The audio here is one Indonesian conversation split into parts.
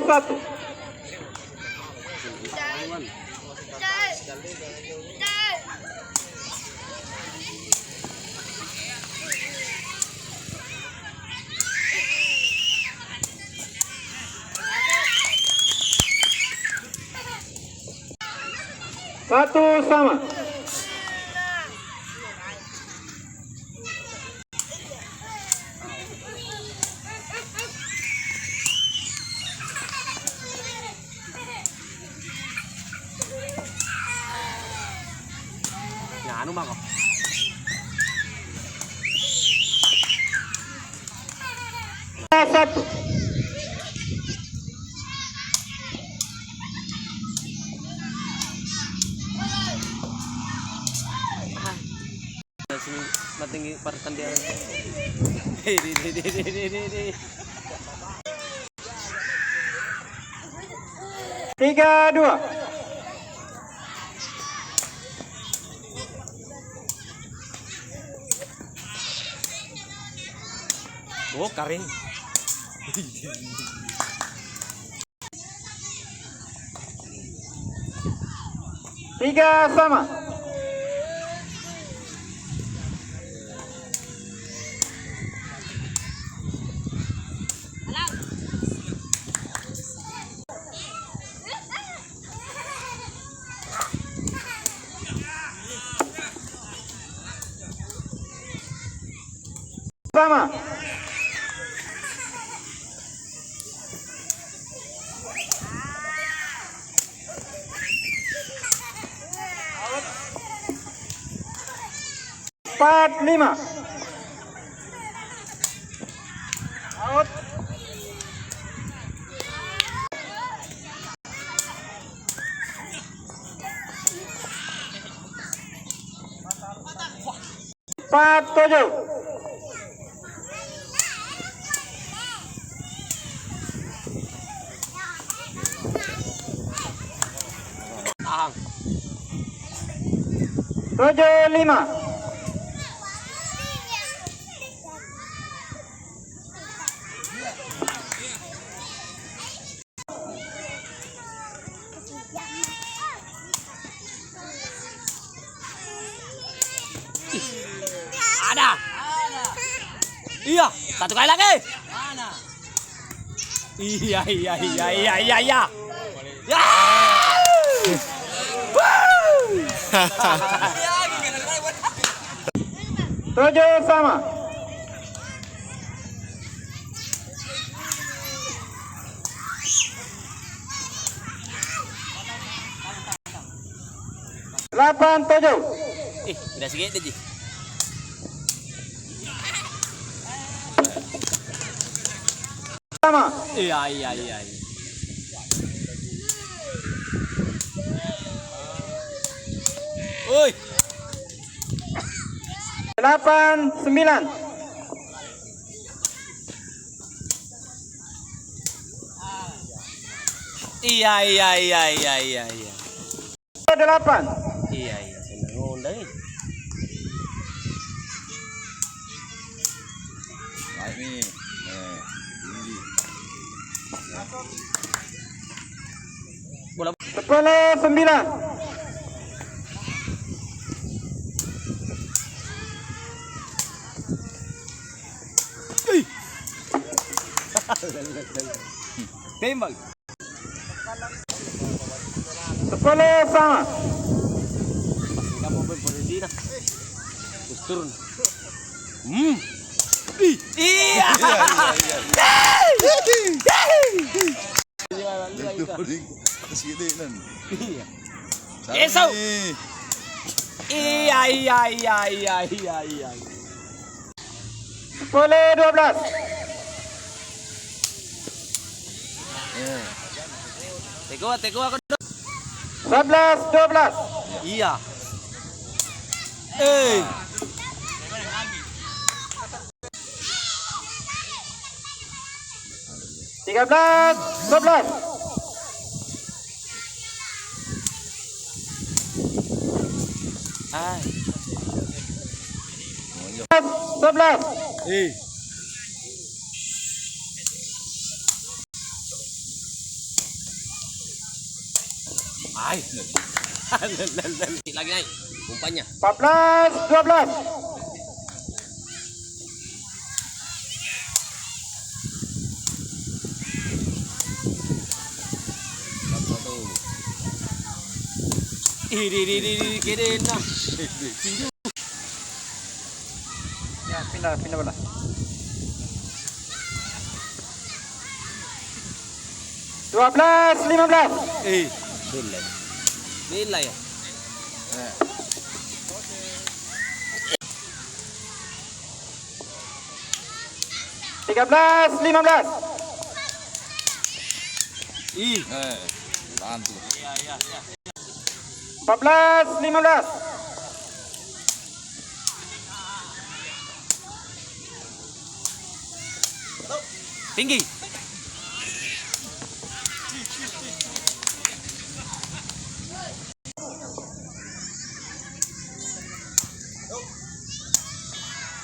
Satu. Satu sama. Ya, anu mah kok. Satu. Sini tinggi pertandingan. Tiga dua. Oh, kering. Tiga sama. Sama. Empat lima. Out. Empat tujuh. Ahang. Tujuh lima. Ada. Iya, satu kali lagi. Mana? Iya. Ya. Tujuh sama. Delapan tujuh. Udah sedikit aja. Sama. Iya. Oi. Delapan sembilan. Iya. Delapan. Iya. Saya ngundang nih. Baik nih. Tinggi. Bola. 10-9. Tembak. 10 sama. Kamu berdiri nah. Terus turun. Iya. Iya. Esau. Iya. 10-12. Teko aku. 11-12. Iya. 13-12. Ay. 11. Ay. Lagi naik umpannya. 14, 12. Satu. Ih, kiri nah. Ya, pindah bola. Dua belas, 15. Bila. Bila ya. Eh. 13, 15. Ih. Tahan tuh. 14, 15. Tinggi.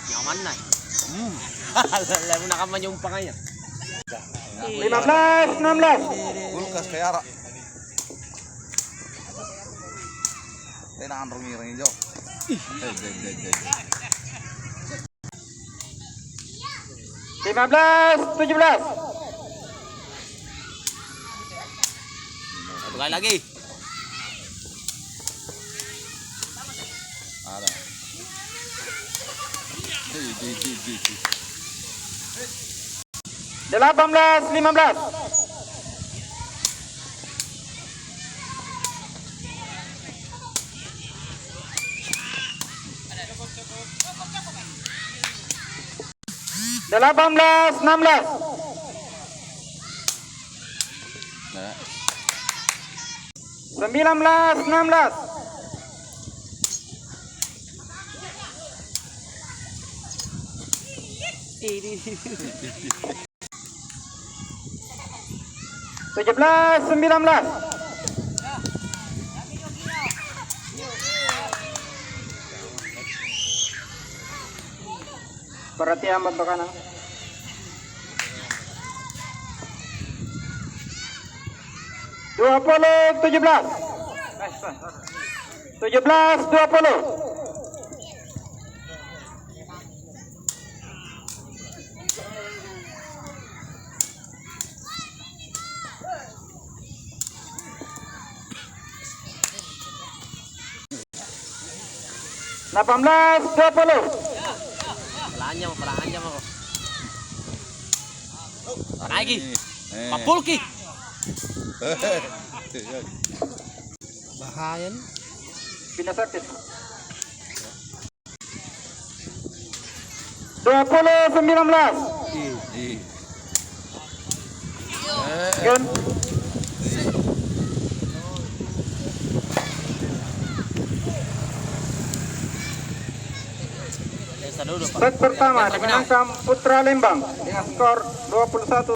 Nyaman na. Alam mo na ka man yung panganya. 15, 16. Kulkas kayak arak. Tenang rungi jo. Deh. 15, 17. Satu kali lagi. Ada. Di. 18, 15. Delapan belas, 16. Nah. 19, 16. Tujuh belas, 19. Perhatian bentuk kanan. 20, 17. 17, 20. Delapan belas, 20. Pelangan jam ako. Lagi. Eh. Papulki. Bahaya nih. Pindah sakit. 20, 19. Ih. Gun. Dulu, Pak. Set pertama dimenangkan Putra Lembang dengan skor 21.